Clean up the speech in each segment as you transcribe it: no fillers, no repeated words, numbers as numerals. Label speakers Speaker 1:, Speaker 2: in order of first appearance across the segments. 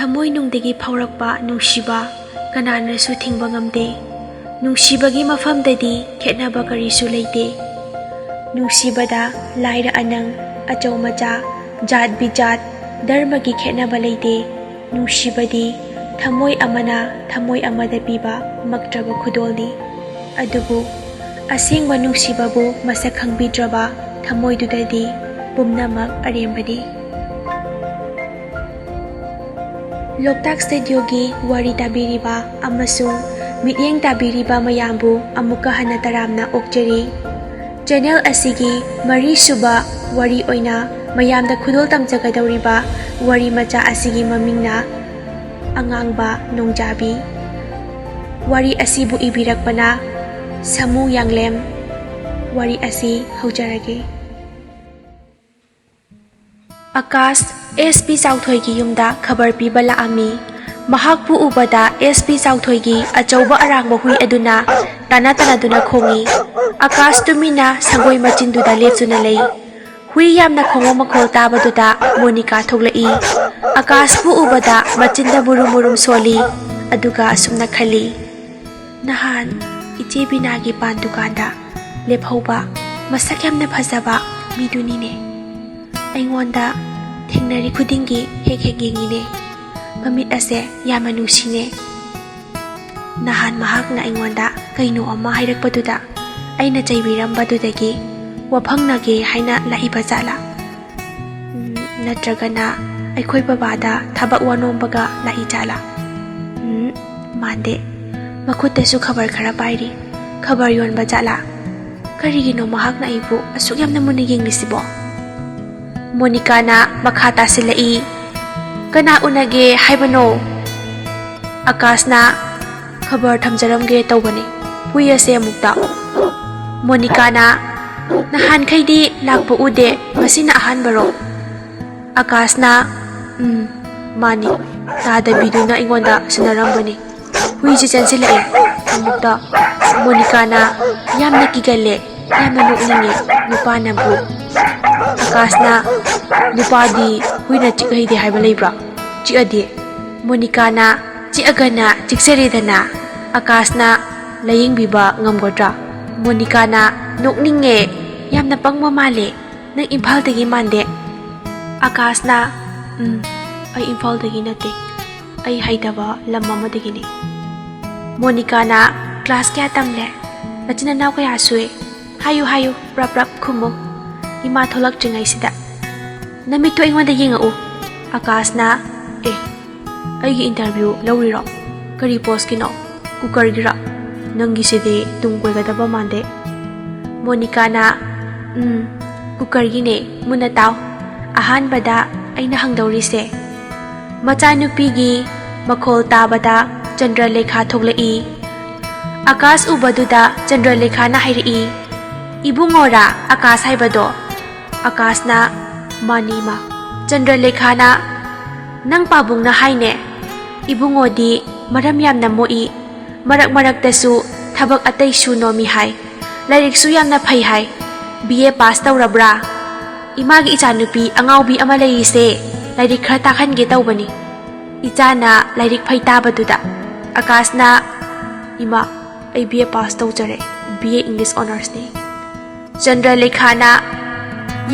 Speaker 1: ꯊꯃꯣꯏꯅꯨꯡꯗꯒꯤ ꯐꯥꯎꯔꯛꯄ ꯅꯨꯡꯁꯤꯕ ꯀꯅꯥꯅꯁꯨ ꯊꯤꯡꯕ ꯉꯝꯗꯦ. ꯅꯨꯡꯁꯤꯕꯒꯤ ꯃꯐꯝꯗꯗꯤ ꯈꯦꯠꯅꯕ ꯀꯔꯤꯁꯨ ꯂꯩꯇꯦ. ꯅꯨꯡꯁꯤꯕꯗ ꯂꯥꯏꯔ ꯑꯅꯪ ꯑꯆꯧ ꯃꯆꯥ ꯖꯥꯠ ꯕꯤꯖꯥꯠ ꯙꯔꯃꯒꯤ ꯈꯦꯠꯅꯕ ꯂꯩꯇꯦ. ꯅꯨꯡꯁꯤꯕꯗꯤ ꯊꯃꯣꯏ ꯑꯃꯅ ꯊꯃꯣꯏ ꯑꯃꯗ ꯄꯤꯕ ꯃꯛꯇ꯭ꯔꯕ ꯈꯨꯗꯣꯜꯅꯤ. ꯑꯗꯨꯕꯨ ꯑꯁꯦꯡꯕ ꯅꯨꯡꯁꯤꯕꯕꯨ ꯃꯁꯛ ꯈꯪꯕꯤꯗ꯭ꯔꯕ ꯊꯃꯣꯏꯗꯨꯗꯗꯤ ꯄꯨꯝꯅꯃꯛ ꯑꯔꯦꯝꯕꯅꯤ. ꯂꯣꯛꯇꯥꯛ ꯁ꯭ꯇꯨꯗꯤꯑꯣꯒꯤ ꯋꯥꯔꯤ ꯇꯥꯕꯤꯔꯤꯕ ꯑꯃꯁꯨꯡ ꯃꯤꯠꯌꯦꯡ ꯇꯥꯕꯤꯔꯤꯕ ꯃꯌꯥꯝꯕꯨ ꯑꯃꯨꯛꯀ ꯍꯟꯅ ꯇꯔꯥꯝꯅ ꯑꯣꯛꯆꯔꯤ. ꯆꯦꯅꯦꯜ ꯑꯁꯤꯒꯤ ꯃꯔꯤꯁꯨꯕ ꯋꯥꯔꯤ ꯑꯣꯏꯅ ꯃꯌꯥꯝꯗ ꯈꯨꯗꯣꯜ ꯇꯝꯖꯒꯗꯧꯔꯤꯕ ꯋꯥꯔꯤ ꯃꯆꯥ ꯑꯁꯤꯒꯤ ꯃꯃꯤꯡꯅ ꯑꯉꯥꯡꯕ ꯅꯣꯡꯖꯥꯕꯤ. ꯋꯥꯔꯤ ꯑꯁꯤꯕꯨ ꯏꯕꯤꯔꯛꯄꯅ ꯁꯥꯃꯨ ꯌꯥꯡꯂꯦꯝ. ꯋꯥꯔꯤ ꯑꯁꯤ ꯍꯧꯖꯔꯒꯦ. ꯑꯀꯥꯁ ꯑꯦꯁ.ꯄꯤ. ꯆꯥꯎꯊꯣꯏꯒꯤ ꯌꯨꯝꯗ ꯈꯕꯔ ꯄꯤꯕ ꯂꯥꯛꯑꯝꯃꯤ. ꯃꯍꯥꯛꯄꯨ ꯎꯕꯗ ꯑꯦꯁ.ꯄꯤ. ꯆꯥꯎꯊꯣꯏꯒꯤ ꯑꯆꯧꯕ ꯑꯔꯥꯡꯕ ꯍꯨꯏ ꯑꯗꯨꯅ ꯇꯥꯟꯅ-ꯇꯥꯟꯅꯗꯨꯅ ꯈꯣꯡꯏ. ꯑꯀꯥꯁ ꯇꯨꯃꯤꯟꯅ ꯁꯪꯒꯣꯏ ꯃꯆꯤꯟꯗꯨꯗ ꯂꯦꯞꯇꯨꯅ ꯂꯩ. ꯍꯨꯏ ꯌꯥꯝꯅ ꯈꯣꯡꯕ ꯃꯈꯣꯜ ꯇꯥꯕꯗꯨꯗ ꯃꯣꯅꯤꯀꯥ ꯊꯣꯛꯂꯛꯏ. ꯑꯀꯥꯁꯄꯨ ꯎꯕꯗ ꯃꯆꯤꯟꯗ ꯃꯨꯔꯨꯝ-ꯃꯨꯔꯨꯝ ꯁꯣꯜꯂꯤ. ꯑꯗꯨꯒ ꯑꯁꯨꯝꯅ ꯈꯜꯂꯤ, ꯅꯍꯥꯟ ꯏꯆꯦ ꯕꯤꯅꯥꯒꯤ ꯄꯥꯟ ꯗꯨꯀꯥꯟꯗ ꯂꯦꯞꯍꯧꯕ ꯃꯁꯛ ꯌꯥꯝꯅ ꯐꯖꯕ ꯃꯤꯗꯨꯅꯤꯅꯦ. ꯑꯩꯉꯣꯟꯗ ꯊꯦꯡꯅꯔꯤ ꯈꯨꯗꯤꯡꯒꯤ ꯍꯦꯛ-ꯍꯦꯛ ꯌꯦꯡꯉꯤꯅꯦ. ꯃꯃꯤꯠ ꯑꯁꯦ ꯌꯥꯝꯅ ꯅꯨꯡꯁꯤꯅꯦ. ꯅꯍꯥꯟ ꯃꯍꯥꯛꯅ ꯑꯩꯉꯣꯟꯗ ꯀꯩꯅꯣ ꯑꯃ ꯍꯥꯏꯔꯛꯄꯗꯨꯗ ꯑꯩꯅ ꯆꯩꯕꯤꯔꯝꯕꯗꯨꯗꯒꯤ ꯋꯥꯐꯪꯅꯒꯦ ꯍꯥꯏꯅ ꯂꯥꯛꯏꯕ ꯖꯥꯠꯂꯥ? ꯅꯠꯇ꯭ꯔꯒꯅ ꯑꯩꯈꯣꯏ ꯕꯕꯥꯗ ꯊꯕꯛ ꯋꯥꯅꯣꯝꯕꯒ ꯂꯥꯛꯏ ꯖꯥꯠꯂꯥ? ꯃꯥꯟꯗꯦ. ꯃꯈꯨꯠꯇꯁꯨ ꯈꯕꯔ ꯈꯔ ꯄꯥꯏꯔꯤ. ꯈꯕꯔ ꯌꯣꯟꯕ ꯖꯥꯠꯂꯥ? ꯀꯔꯤꯒꯤꯅꯣ ꯃꯍꯥꯛꯅ ꯑꯩꯕꯨ ꯑꯁꯨꯛ ꯌꯥꯝꯅ ꯃꯨꯟꯅ ꯌꯦꯡꯂꯤꯁꯤꯕꯣ? ꯃꯣꯅꯤꯀꯥꯅ ꯃꯈꯥ ꯇꯥꯁꯤꯜꯂꯛꯏ. ꯀꯅꯥ ꯎꯅꯒꯦ ꯍꯥꯏꯕꯅꯣ? ꯑꯀꯥꯁꯅ ꯈꯕꯔ ꯊꯝꯖꯔꯝꯒꯦ ꯇꯧꯕꯅꯤ. ꯍꯨꯏ ꯑꯁꯦ ꯑꯃꯨꯛꯇ. ꯃꯣꯅꯤꯀꯥꯅ ꯅꯍꯥꯟꯈꯩꯗꯤ ꯂꯥꯛꯄ ꯎꯗꯦ. ꯉꯁꯤꯅ ꯑꯍꯥꯟꯕꯔꯣ? ꯑꯀꯥꯁꯅ ꯃꯥꯅꯤ. ꯇꯥꯗꯕꯤꯗꯨꯅ ꯑꯩꯉꯣꯟꯗ ꯁꯤꯟꯅꯔꯝꯕꯅꯤ. ꯍꯨꯏꯁꯦ ꯆꯦꯟꯁꯤꯜꯂꯛꯑꯦ ꯑꯃꯨꯛꯇ. ꯃꯣꯅꯤꯀꯥꯅ ꯌꯥꯝꯅ ꯀꯤꯒꯜꯂꯦ. ꯌꯥꯝꯅ ꯅꯣꯛꯅꯤꯡꯉꯦ ꯅꯨꯄꯥꯅꯕꯨ. ꯑꯀꯥꯁꯅ ꯅꯨꯄꯥꯗꯤ ꯍꯨꯏꯅ ꯆꯤꯛꯍꯩꯗꯦ ꯍꯥꯏꯕ ꯂꯩꯕ꯭ꯔꯥ? ꯆꯤꯛꯑꯗꯤ? ꯃꯣꯅꯤꯀꯥꯅ ꯆꯤꯛꯑꯒꯅ ꯆꯤꯛꯆꯔꯦꯗꯅ. ꯑꯀꯥꯁꯅ ꯂꯥꯌꯦꯡꯕꯤꯕ ꯉꯝꯒꯗ꯭ꯔꯥ? ꯃꯣꯅꯤꯀꯥꯅ ꯅꯣꯛꯅꯤꯡꯉꯦ. ꯌꯥꯝꯅ ꯄꯪꯕ ꯃꯥꯜꯂꯦ. ꯅꯪ ꯏꯝꯐꯥꯜꯗꯒꯤ ꯃꯥꯟꯗꯦ. ꯑꯀꯥꯁꯅ ꯑꯩ ꯏꯝꯐꯥꯜꯗꯒꯤ ꯅꯠꯇꯦ. ꯑꯩ ꯍꯩꯇꯕ ꯂꯝ ꯑꯃꯗꯒꯤꯅꯤ. ꯃꯣꯅꯤꯀꯥꯅ ꯀ꯭ꯂꯥꯁ ꯀꯌꯥ ꯇꯝꯂꯦ? ꯅꯆꯤꯟ ꯅꯅꯥꯎ ꯀꯌꯥ ꯁꯨꯏ? ꯍꯥꯏꯌꯨ ꯄ꯭ꯔꯞ ꯈꯨꯝꯃꯨ. ꯏꯃꯥ ꯊꯣꯛꯂꯛꯇ꯭ꯔꯤꯉꯩꯁꯤꯗ. ꯅꯃꯤꯠꯇꯨ ꯑꯩꯉꯣꯟꯗ ꯌꯦꯡꯉꯛꯎ. ꯑꯀꯥꯁꯅ ꯑꯩꯒꯤ ꯏꯟꯇꯔꯚ꯭ꯌꯨ ꯂꯧꯔꯤꯔꯣ? ꯀꯔꯤ ꯄꯣꯁꯀꯤꯅꯣ? ꯀꯨꯀꯔꯒꯤꯔꯥ? ꯅꯪꯒꯤꯁꯤꯗꯤ ꯇꯨꯡ ꯀꯣꯏꯒꯗꯕ ꯃꯥꯟꯗꯦ. ꯃꯣꯅꯤꯀꯥꯅ ꯀꯨꯀꯔꯒꯤꯅꯦ. ꯃꯨꯟꯅ ꯇꯥꯎ. ꯑꯍꯥꯟꯕꯗ ꯑꯩꯅ ꯍꯪꯗꯧꯔꯤꯁꯦ. ꯃꯆꯥꯅꯨꯄꯤꯒꯤ ꯃꯈꯣꯜ ꯇꯥꯕꯗ ꯆꯟꯗ꯭ꯔꯂꯦꯈꯥ ꯊꯣꯛꯂꯛꯏ. ꯑꯀꯥꯁ ꯎꯕꯗꯨꯗ ꯆꯟꯗ꯭ꯔꯂꯦꯈꯥꯅ ꯍꯥꯏꯔꯛꯏ, ꯏꯕꯨꯡꯉꯣꯔꯥ ꯑꯀꯥꯁ ꯍꯥꯏꯕꯗꯣ? ꯑꯀꯥꯁꯅ ꯃꯥꯅꯤ ꯏꯃꯥ. ꯆꯟꯗ꯭ꯔꯂꯦꯈꯥꯅ ꯅꯪ ꯄꯥꯕꯨꯡꯅ ꯍꯥꯏꯅꯦ, ꯏꯕꯨꯡꯉꯣꯗꯤ ꯃꯔꯝ ꯌꯥꯝꯅ ꯃꯣꯛꯏ. ꯃꯔꯛ-ꯃꯔꯛꯇꯁꯨ ꯊꯕꯛ ꯑꯇꯩꯁꯨ ꯅꯣꯝꯃꯤ ꯍꯥꯏ. ꯂꯥꯏꯔꯤꯛꯁꯨ ꯌꯥꯝꯅ ꯐꯩ ꯍꯥꯏ. BA ꯄꯥꯁ ꯇꯧꯔꯕ꯭ꯔꯥ? ꯏꯃꯥꯒꯤ ꯏꯆꯥꯅꯨꯄꯤ ꯑꯉꯥꯎꯕꯤ ꯑꯃ ꯂꯩꯔꯤꯁꯦ ꯂꯥꯏꯔꯤꯛ ꯈꯔ ꯇꯥꯛꯍꯟꯒꯦ ꯇꯧꯕꯅꯤ. ꯏꯆꯥꯅ ꯂꯥꯏꯔꯤꯛ ꯐꯩ ꯇꯥꯕꯗꯨꯗ. ꯑꯀꯥꯁꯅ ꯏꯃꯥ ꯑꯩ BA ꯄꯥꯁ ꯇꯧꯖꯔꯦ. BA ꯏꯪꯂꯤꯁ ꯑꯣꯅꯔꯁꯅꯤ. ꯆꯟꯗ꯭ꯔꯂꯦꯈꯥꯅ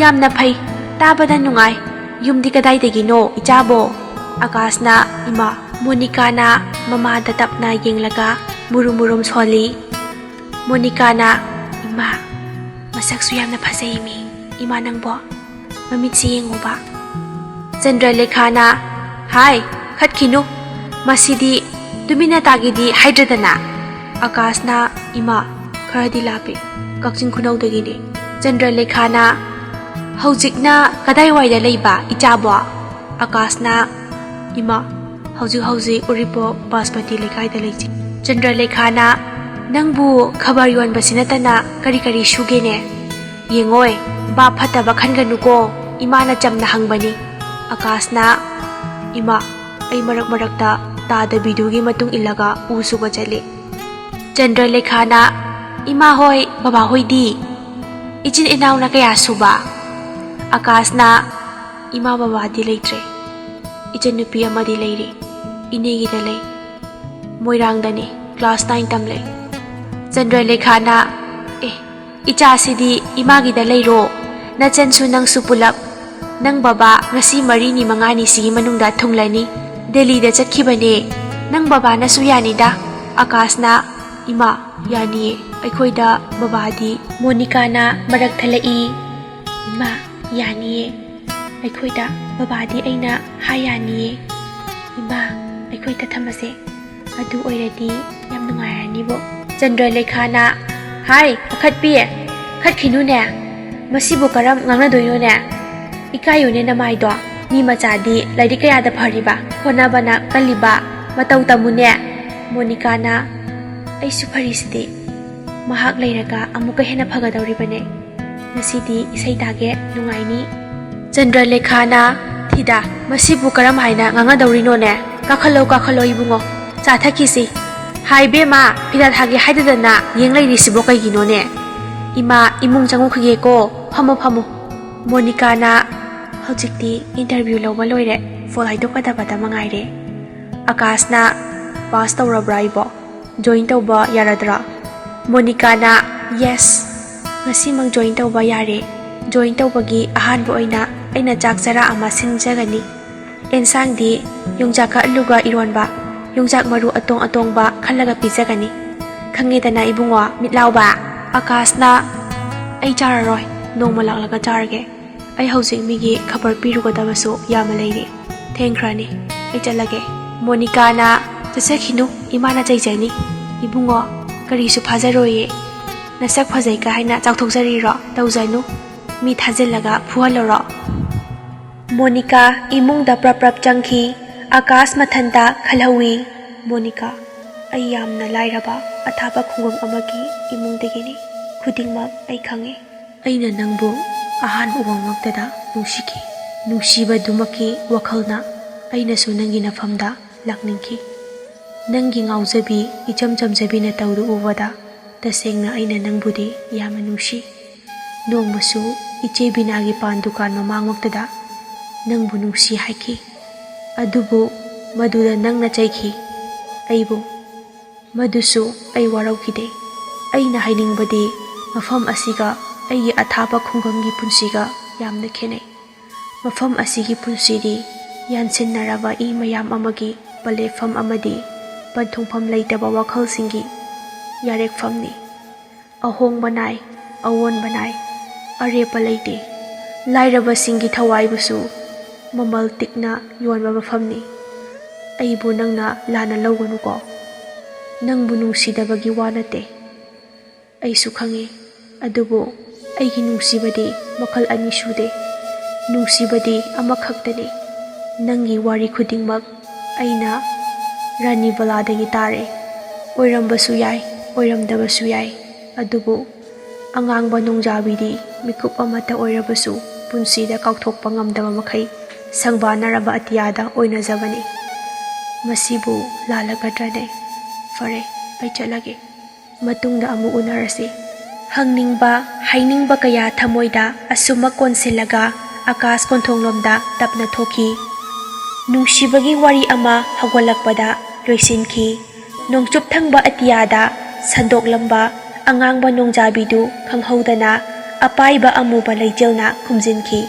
Speaker 1: ꯌꯥꯝꯅ ꯐꯩ. ꯇꯥꯕꯗ ꯅꯨꯡꯉꯥꯏ. ꯌꯨꯝꯗꯤ ꯀꯗꯥꯏꯗꯒꯤꯅꯣ ꯏꯆꯥꯕꯣ? ꯑꯀꯥꯁꯅ ꯏꯃꯥ. ꯃꯣꯅꯤꯀꯥꯅ ꯃꯃꯥꯗ ꯇꯞꯅ ꯌꯦꯡꯂꯒ ꯃꯨꯔꯨꯝ-ꯃꯨꯔꯨꯝ ꯁꯣꯜꯂꯤ. ꯃꯣꯅꯤꯀꯥꯅ ꯏꯃꯥ ꯃꯁꯛꯁꯨ ꯌꯥꯝꯅ ꯐꯖꯩꯃꯤ. ꯏꯃꯥ ꯅꯪꯕꯣ ꯃꯃꯤꯠꯁꯤ ꯌꯦꯡꯉꯨꯕ. ꯆꯟꯗ꯭ꯔꯂꯦꯈꯥꯅ ꯍꯥꯏ ꯈꯠꯈꯤꯅꯨ. ꯃꯁꯤꯗꯤ ꯇꯨꯃꯤꯟꯅ ꯇꯥꯒꯦꯗꯤ ꯍꯥꯏꯗ꯭ꯔꯗꯅ. ꯑꯀꯥꯁꯅ ꯏꯃꯥ ꯈꯔꯗꯤ ꯂꯥꯞꯄꯤ. ꯀꯛꯆꯤꯡ ꯈꯨꯅꯧꯗꯒꯤꯅꯤ. ꯆꯟꯗ꯭ꯔꯂꯦꯈꯥꯅ ꯍꯧꯖꯤꯛꯅ ꯀꯗꯥꯏꯋꯥꯏꯗ ꯂꯩꯕ ꯏꯆꯥꯕꯣ? ꯑꯀꯥꯁꯅ ꯏꯃꯥ ꯍꯧꯖꯤꯛ ꯎꯔꯤꯄꯣꯛ ꯕꯥꯁꯄꯇꯤ ꯂꯩꯀꯥꯏꯗ ꯂꯩꯖꯩ. ꯆꯟꯗ꯭ꯔꯂꯦꯈꯥꯅ ꯅꯪꯕꯨ ꯈꯕꯔ ꯌꯣꯟꯕꯁꯤ ꯅꯠꯇꯅ ꯀꯔꯤ ꯁꯨꯒꯦꯅꯦ? ꯌꯦꯡꯉꯣꯏ ꯕꯥꯞ ꯐꯠꯇꯕ ꯈꯟꯒꯅꯨꯀꯣ. ꯏꯃꯥꯅ ꯆꯝꯅ ꯍꯪꯕꯅꯤ. ꯑꯀꯥꯁꯅ ꯏꯃꯥ ꯑꯩ ꯃꯔꯛ-ꯃꯔꯛꯇ ꯇꯥꯗꯕꯤꯗꯨꯒꯤ ꯃꯇꯨꯡ ꯏꯜꯂꯒ ꯎ ꯁꯨꯕ ꯆꯠꯂꯤ. ꯆꯟꯗ꯭ꯔꯂꯦꯈꯥꯅ ꯏꯃꯥ ꯍꯣꯏ ꯕꯕꯥ ꯍꯣꯏꯗꯤ? ꯏꯆꯤꯟ ꯏꯅꯥꯎꯅ ꯀꯌꯥ ꯁꯨꯕ? ꯑꯀꯥꯁꯅ ꯏꯃꯥ ꯕꯕꯥꯗꯤ ꯂꯩꯇ꯭ꯔꯦ. ꯏꯆꯟꯅꯨꯄꯤ ꯑꯃꯗꯤ ꯂꯩꯔꯤ ꯏꯅꯦꯒꯤꯗ ꯂꯩ ꯃꯣꯏꯔꯥꯡꯗꯅꯤ ꯀ꯭ꯂꯥꯁ 9 ꯇꯝꯂꯩ ꯆꯟꯗ꯭ꯔꯂꯦꯈꯥꯅ ꯏꯆꯥꯁꯤꯗꯤ ꯏꯃꯥꯒꯤꯗ ꯂꯩꯔꯣ ꯅꯆꯟꯁꯨ ꯅꯪꯁꯨ ꯄꯨꯂꯞ ꯅꯪ ꯕꯕꯥ ꯉꯁꯤ 4ꯅꯤ 5ꯅꯤ ꯁꯤꯒꯤ ꯃꯅꯨꯡꯗ ꯊꯨꯡꯂꯅꯤ ꯗꯦꯜꯂꯤꯗ ꯆꯠꯈꯤꯕꯅꯦ ꯅꯪ ꯕꯕꯥꯅꯁꯨ ꯌꯥꯅꯤꯗ ꯑꯀꯥꯁꯅ ꯏꯃꯥ ꯌꯥꯅꯤꯌꯦ ꯑꯩꯈꯣꯏꯗ ꯕꯕꯥꯗꯤ ꯃꯣꯅꯤꯀꯥꯅ ꯃꯔꯛ ꯊꯠꯂꯛꯏ ꯏꯃꯥ ꯌꯥꯅꯤꯌꯦ ꯑꯩꯈꯣꯏꯗ ꯕꯕꯥꯗꯤ ꯑꯩꯅ ꯍꯥꯏ ꯌꯥꯅꯤꯌꯦ ꯏꯃꯥ ꯑꯩꯈꯣꯏꯗ ꯊꯝꯃꯁꯦ ꯑꯗꯨ ꯑꯣꯏꯔꯗꯤ ꯌꯥꯝ ꯅꯨꯡꯉꯥꯏꯔꯅꯤꯕꯣ ꯆꯟꯗ꯭ꯔꯂꯦꯈꯥꯅ ꯍꯥꯏ ꯄꯥꯈꯠꯄꯤ ꯈꯠꯈꯤꯅꯨꯅꯦ ꯃꯁꯤꯕꯨ ꯀꯔꯝ ꯉꯥꯡꯅꯗꯣꯏꯅꯣꯅꯦ ꯏꯀꯥꯏꯌꯨꯅꯦ ꯅꯃꯥꯏꯗꯣ ꯃꯤ ꯃꯆꯥꯗꯤ ꯂꯥꯏꯔꯤꯛ ꯀꯌꯥꯗ ꯐꯔꯤꯕ ꯍꯣꯠꯅꯕꯅ ꯀꯜꯂꯤꯕ ꯃꯇꯧ ꯇꯝꯃꯨꯅꯦ ꯃꯣꯅꯤꯀꯥꯅ ꯑꯩꯁꯨ ꯐꯔꯤꯁꯤꯗꯤ ꯃꯍꯥꯛ ꯂꯩꯔꯒ ꯑꯃꯨꯛꯀ ꯍꯦꯟꯅ ꯐꯒꯗꯧꯔꯤꯕꯅꯦ ꯉꯁꯤꯗꯤ ꯏꯁꯩ ꯇꯥꯒꯦ ꯅꯨꯡꯉꯥꯏꯅꯤ ꯆꯟꯗ꯭ꯔꯂꯦꯈꯥꯅ ꯊꯤꯗꯥ ꯃꯁꯤꯕꯨ ꯀꯔꯝ ꯍꯥꯏꯅ ꯉꯥꯡꯅꯗꯧꯔꯤꯅꯣꯅꯦ ꯀꯥꯈꯠꯂꯣ ꯏꯕꯨꯡꯉꯣ ꯆꯥ ꯊꯛꯈꯤꯁꯤ ꯍꯥꯏꯕꯦꯝꯃ ꯐꯤꯗꯥ ꯊꯥꯒꯦ ꯍꯥꯏꯗꯗꯅ ꯌꯦꯡ ꯂꯩꯔꯤꯁꯤꯕꯣ ꯀꯩꯒꯤꯅꯣꯅꯦ ꯏꯃꯥ ꯏꯃꯨꯡ ꯆꯪꯉꯨꯈꯤꯒꯦꯀꯣ ꯐꯝꯃꯨ ꯃꯣꯅꯤꯀꯥꯅ ꯍꯧꯖꯤꯛꯇꯤ ꯏꯟꯇꯔꯚ꯭ꯌꯨ ꯂꯧꯕ ꯂꯣꯏꯔꯦ ꯐꯣꯜ ꯍꯥꯏꯗꯣꯛꯀꯗꯕꯗ ꯃꯉꯥꯏꯔꯦ ꯑꯀꯥꯁꯅ ꯄꯥꯁ ꯇꯧꯔꯕ꯭ꯔꯥ ꯏꯕꯣ ꯖꯣꯏꯟ ꯇꯧꯕ ꯌꯥꯔꯗ꯭ꯔꯥ ꯃꯣꯅꯤꯀꯥꯅ ꯌꯦꯁ ꯉꯁꯤꯃꯛ ꯖꯣꯏꯟ ꯇꯧꯕ ꯌꯥꯔꯦ ꯖꯣꯏꯟ ꯇꯧꯕꯒꯤ ꯑꯍꯥꯟꯕ ꯑꯣꯏꯅ ꯑꯩꯅ ꯆꯥꯛ ꯆꯔꯥ ꯑꯃ ꯁꯤꯟꯖꯒꯅꯤ ꯑꯦꯟꯁꯥꯡꯗꯤ ꯌꯣꯡꯆꯥꯛꯀ ꯑꯂꯨꯒ ꯏꯔꯣꯟꯕ ꯌꯣꯡꯆꯥꯛ ꯃꯔꯨ ꯑꯇꯣꯡꯕ ꯈꯜꯂꯒ ꯄꯤꯖꯒꯅꯤ ꯈꯪꯉꯦꯗꯅ ꯏꯕꯨꯡꯉꯣ ꯃꯤꯠꯂꯥꯎꯕ ꯑꯀꯥꯁꯅ ꯑꯩ ꯆꯥꯔꯔꯣꯏ ꯅꯣꯡꯃ ꯂꯥꯛꯂꯒ ꯆꯥꯔꯒꯦ ꯑꯩ ꯍꯧꯖꯤꯛ ꯃꯤꯒꯤ ꯈꯕꯔ ꯄꯤꯔꯨꯒꯗꯕꯁꯨ ꯌꯥꯝꯅ ꯂꯩꯔꯤ ꯊꯦꯡꯈ꯭ꯔꯅꯤ ꯑꯩ ꯆꯠꯂꯒꯦ ꯃꯣꯅꯤꯀꯥꯅ ꯆꯠꯆꯈꯤꯅꯨ ꯏꯃꯥꯅ ꯆꯩꯖꯅꯤ ꯏꯕꯨꯡꯉꯣ ꯀꯔꯤꯁꯨ ꯐꯥꯖꯔꯣꯏꯌꯦ ꯅꯁꯛ ꯐꯖꯩꯒ ꯍꯥꯏꯅ ꯆꯥꯎꯊꯣꯛꯆꯔꯤꯔꯣ ꯇꯧꯖꯅꯨ ꯃꯤ ꯊꯥꯖꯤꯜꯂꯒ ꯐꯨꯍꯜꯂꯨꯔꯣ ꯃꯣꯅꯤꯀꯥ ꯏꯃꯨꯡꯗ ꯄ꯭ꯔꯞ ꯆꯪꯈꯤ ꯑꯀꯥꯁ ꯃꯊꯟꯇ ꯈꯜꯍꯧꯏ ꯃꯣꯅꯤꯀꯥ ꯑꯩ ꯌꯥꯝꯅ ꯂꯥꯏꯔꯕ ꯑꯊꯥꯞꯄ ꯈꯨꯡꯒꯪ ꯑꯃꯒꯤ ꯏꯃꯨꯡꯗꯒꯤꯅꯤ ꯈꯨꯗꯤꯡꯃꯛ ꯑꯩ ꯈꯪꯉꯤ ꯑꯩꯅ ꯅꯪꯕꯨ ꯑꯍꯥꯟꯕ ꯎꯕꯃꯛꯇꯗ ꯅꯨꯡꯁꯤꯈꯤ ꯅꯨꯡꯁꯤꯕꯗꯨꯃꯛꯀꯤ ꯋꯥꯈꯜꯅ ꯑꯩꯅꯁꯨ ꯅꯪꯒꯤ ꯅꯐꯝꯗ ꯂꯥꯛꯅꯤꯡꯈꯤ ꯅꯪꯒꯤ ꯉꯥꯎꯖꯕꯤ ꯏꯆꯝ ꯆꯝꯖꯕꯤ ꯅꯇꯧꯗꯨ ꯎꯕꯗ ꯇꯁꯦꯡꯅ ꯑꯩꯅ ꯅꯪꯕꯨꯗꯤ ꯌꯥꯝꯅ ꯅꯨꯡꯁꯤ ꯅꯣꯡꯃꯁꯨ ꯏꯆꯦ ꯕꯤꯅꯥꯒꯤ ꯄꯥꯟ ꯗꯨꯀꯥꯟ ꯃꯃꯥꯡꯃꯛꯇꯗ ꯅꯪꯕꯨ ꯅꯨꯡꯁꯤ ꯍꯥꯏꯈꯤ ꯑꯗꯨꯕꯨ ꯃꯗꯨꯗ ꯅꯪꯅ ꯆꯩꯈꯤ ꯑꯩꯕꯨ ꯃꯗꯨꯁꯨ ꯑꯩ ꯋꯥꯔꯧꯈꯤꯗꯦ ꯑꯩꯅ ꯍꯥꯏꯅꯤꯡꯕꯗꯤ ꯃꯐꯝ ꯑꯁꯤꯒ ꯑꯩꯒꯤ ꯑꯊꯥꯞꯄ ꯈꯨꯡꯒꯪꯒꯤ ꯄꯨꯟꯁꯤꯒ ꯌꯥꯝꯅ ꯈꯦꯠꯅꯩ ꯃꯐꯝ ꯑꯁꯤꯒꯤ ꯄꯨꯟꯁꯤꯗꯤ ꯌꯥꯟꯁꯤꯟꯅꯔꯕ ꯏ ꯃꯌꯥꯝ ꯑꯃꯒꯤ ꯄꯂꯦꯞꯐꯝ ꯑꯃꯗꯤ ꯄꯟꯊꯨꯡꯐꯝ ꯂꯩꯇꯕ ꯋꯥꯈꯜꯁꯤꯡꯒꯤ ꯌꯥꯔꯦꯛꯐꯝꯅꯤ ꯑꯍꯣꯡꯕ ꯅꯥꯏ ꯑꯑꯣꯟꯕ ꯅꯥꯏ ꯑꯔꯦꯞꯄ ꯂꯩꯇꯦ ꯂꯥꯏꯔꯕꯁꯤꯡꯒꯤ ꯊꯋꯥꯏꯕꯨꯁꯨ ꯃꯃꯜ ꯇꯤꯛꯅ ꯌꯣꯟꯕ ꯃꯐꯝꯅꯤ ꯑꯩꯕꯨ ꯅꯪꯅ ꯂꯥꯟꯅ ꯂꯧꯒꯅꯨꯀꯣ ꯅꯪꯕꯨ ꯅꯨꯡꯁꯤꯗꯕꯒꯤ ꯋꯥ ꯅꯠꯇꯦ ꯑꯩꯁꯨ ꯈꯪꯉꯤ ꯑꯗꯨꯕꯨ ꯑꯩꯒꯤ ꯅꯨꯡꯁꯤꯕꯗꯤ ꯃꯈꯜ ꯑꯅꯤ ꯁꯨꯗꯦ ꯅꯨꯡꯁꯤꯕꯗꯤ ꯑꯃꯈꯛꯇꯅꯤ ꯅꯪꯒꯤ ꯋꯥꯔꯤ ꯈꯨꯗꯤꯡꯃꯛ ꯑꯩꯅ ꯔꯥꯅꯤꯕꯂꯥꯗꯒꯤ ꯇꯥꯔꯦ ꯑꯣꯏꯔꯝꯕꯁꯨ ꯌꯥꯏ ꯑꯣꯏꯔꯝꯗꯕꯁꯨ ꯌꯥꯏ ꯑꯗꯨꯕꯨ ꯑꯉꯥꯡꯕ ꯅꯣꯡꯖꯥꯕꯤꯗꯤ ꯃꯤꯀꯨꯞ ꯑꯃꯠꯇ ꯑꯣꯏꯔꯕꯁꯨ ꯄꯨꯟꯁꯤꯗ ꯀꯥꯎꯊꯣꯛꯄ ꯉꯝꯗꯕ ꯃꯈꯩ ꯁꯪꯕꯥꯟꯅꯔꯕ ꯑꯇꯤꯌꯥꯗ ꯑꯣꯏꯅꯖꯕꯅꯤ ꯃꯁꯤꯕꯨ ꯂꯥꯜꯂꯒꯗ꯭ꯔꯅꯦ ꯐꯔꯦ ꯑꯩ ꯆꯠꯂꯒꯦ ꯃꯇꯨꯡꯗ ꯑꯃꯨꯛ ꯎꯅꯔꯁꯤ ꯍꯪꯅꯤꯡꯕ ꯍꯥꯏꯅꯤꯡꯕ ꯀꯌꯥ ꯊꯃꯣꯏꯗ ꯑꯁꯨꯃꯛ ꯀꯣꯟꯁꯤꯜꯂꯒ ꯑꯀꯥꯁ ꯀꯣꯟꯊꯣꯡꯂꯣꯝꯗ ꯇꯞꯅ ꯊꯣꯛꯈꯤ ꯅꯨꯡꯁꯤꯕꯒꯤ ꯋꯥꯔꯤ ꯑꯃ ꯍꯧꯒꯠꯂꯛꯄꯗ ꯂꯣꯏꯁꯤꯟꯈꯤ ꯅꯣꯡꯆꯨꯞ ꯊꯪꯕ ꯑꯇꯤꯌꯥꯗ ꯁꯟꯗꯣꯛꯂꯝꯕ ꯑꯉꯥꯡꯕ ꯅꯣꯡꯖꯥꯕꯤꯗꯨ ꯈꯪꯍꯧꯗꯅ ꯑꯄꯥꯏꯕ ꯑꯃꯨꯕ ꯂꯩꯆꯤꯜꯅ ꯈꯨꯝꯖꯤꯟꯈꯤ